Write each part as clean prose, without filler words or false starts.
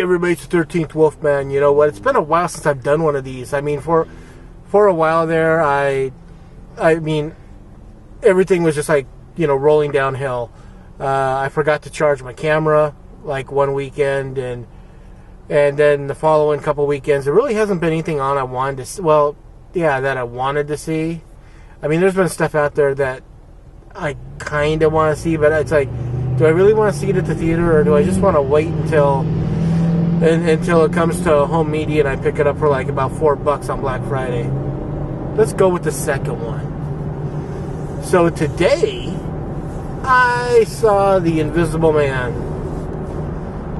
everybody, it's the 13th Wolfman. You know what? It's been a while since I've done one of these. I mean, for a while there, I mean, everything was just like, you know, rolling downhill. I forgot to charge my camera like one weekend, and then the following couple weekends, there really hasn't been anything on I wanted to see. Well, yeah, that I wanted to see. I mean, there's been stuff out there that I kind of want to see, but it's like, do I really want to see it at the theater, or do I just want to wait until it comes to home media and I pick it up for like about $4 on Black Friday? Let's go with the second one. So today, I saw The Invisible Man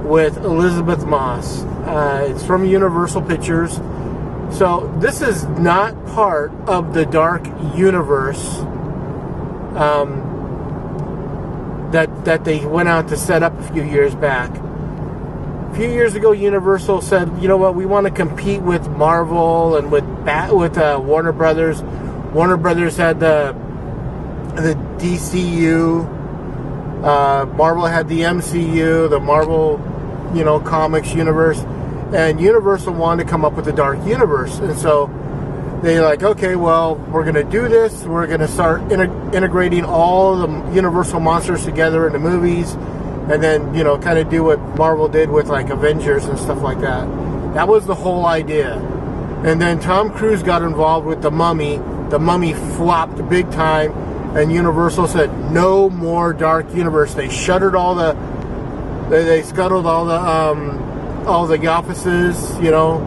with Elisabeth Moss. It's from Universal Pictures. So this is not part of the Dark Universe that they went out to set up a few years back. A few years ago, Universal said, you know what, we want to compete with Marvel and with Warner Brothers. Warner Brothers had the DCU. Marvel had the MCU, the Marvel, you know, comics universe. And Universal wanted to come up with the Dark Universe. And so they're like, okay, well, we're going to do this. We're going to start integrating all the Universal monsters together in the movies. And then, you know, kind of do what Marvel did with, like, Avengers and stuff like that. That was the whole idea. And then Tom Cruise got involved with The Mummy. The Mummy flopped big time. And Universal said, no more Dark Universe. They shuttered they scuttled all the offices, you know.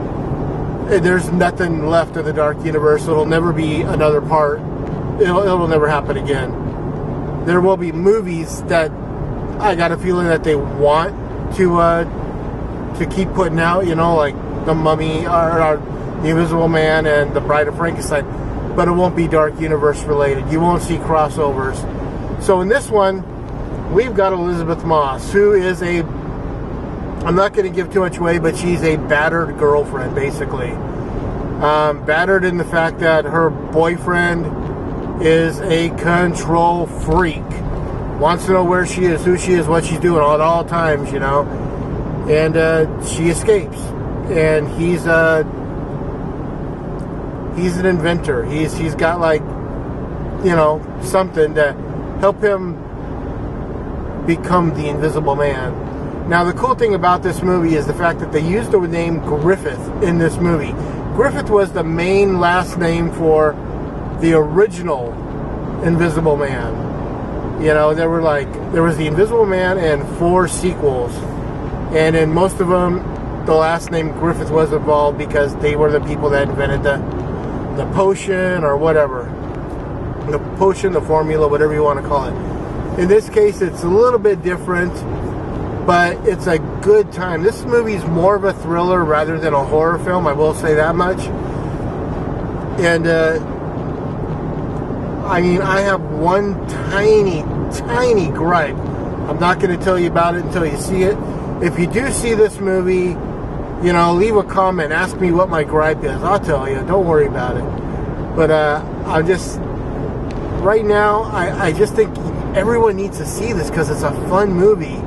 There's nothing left of the Dark Universe. It'll never be another part. It'll never happen again. There will be movies that I got a feeling that they want to keep putting out, you know, like The Mummy, or The Invisible Man and The Bride of Frankenstein, but it won't be Dark Universe related. You won't see crossovers. So in this one, we've got Elisabeth Moss, who is I'm not going to give too much away, but she's a battered girlfriend, basically. Battered in the fact that her boyfriend is a control freak. Wants to know where she is, who she is, what she's doing at all times, you know. And she escapes. And he's an inventor. He's got, like, you know, something to help him become the Invisible Man. Now, the cool thing about this movie is the fact that they used the name Griffith in this movie. Griffith was the main last name for the original Invisible Man. You know, there was the Invisible Man and 4 sequels. And in most of them, the last name Griffith was involved because they were the people that invented the potion or whatever. The potion, the formula, whatever you want to call it. In this case, it's a little bit different, but it's a good time. This movie is more of a thriller rather than a horror film, I will say that much. And, I mean, I have one tiny gripe. I'm not going to tell you about it until you see it. If you do see this movie, you know, leave a comment. Ask me what my gripe is. I'll tell you. Don't worry about it. But I'm just... Right now, I just think everyone needs to see this because it's a fun movie.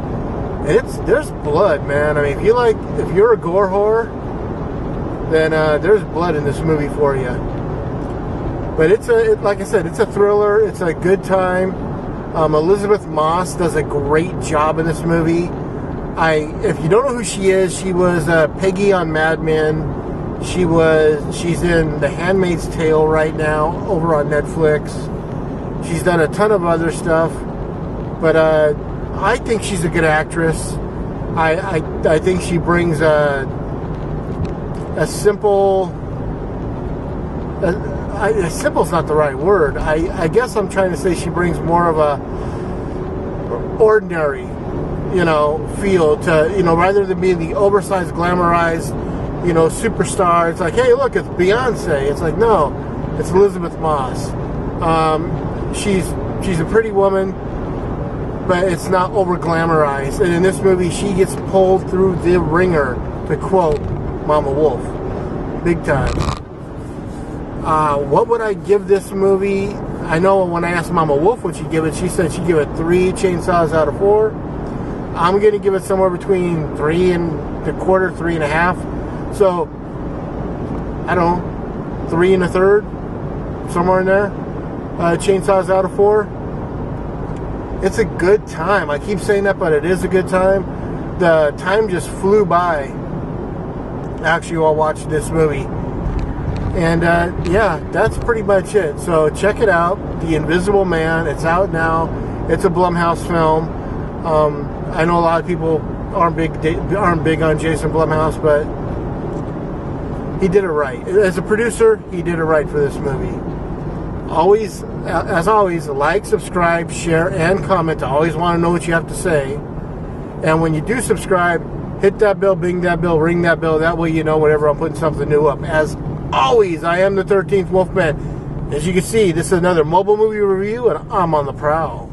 And there's blood, man. I mean, if you're a gore horror, then there's blood in this movie for you. But like I said, it's a thriller. It's a good time. Elisabeth Moss does a great job in this movie. If you don't know who she is, she was Peggy on Mad Men. She's in The Handmaid's Tale right now over on Netflix. She's done a ton of other stuff, but I think she's a good actress. I think she brings a simple. Simple's not the right word. I guess I'm trying to say she brings more of a ordinary, you know, feel to, you know, rather than being the oversized, glamorized, you know, superstar. It's like, hey, look, it's Beyonce. It's like, no, it's Elisabeth Moss. She's a pretty woman, but it's not over glamorized. And in this movie, she gets pulled through the ringer, to quote Mama Wolf, big time. What would I give this movie? I know when I asked Mama Wolf what she'd give it, she said she'd give it 3 chainsaws out of 4. I'm going to give it somewhere between 3.25, 3.5. So, I don't know, 3 1/3, somewhere in there. Chainsaws out of 4. It's a good time. I keep saying that, but it is a good time. The time just flew by, actually, while watching this movie. And, yeah, that's pretty much it. So, check it out. The Invisible Man. It's out now. It's a Blumhouse film. I know a lot of people aren't big on Jason Blumhouse, but he did it right. As a producer, he did it right for this movie. Always, as always, like, subscribe, share, and comment. I always want to know what you have to say. And when you do subscribe, hit that bell, bing that bell, ring that bell. That way you know whenever I'm putting something new up. As always, I am the 13th Wolfman. As you can see, this is another mobile movie review, and I'm on the prowl.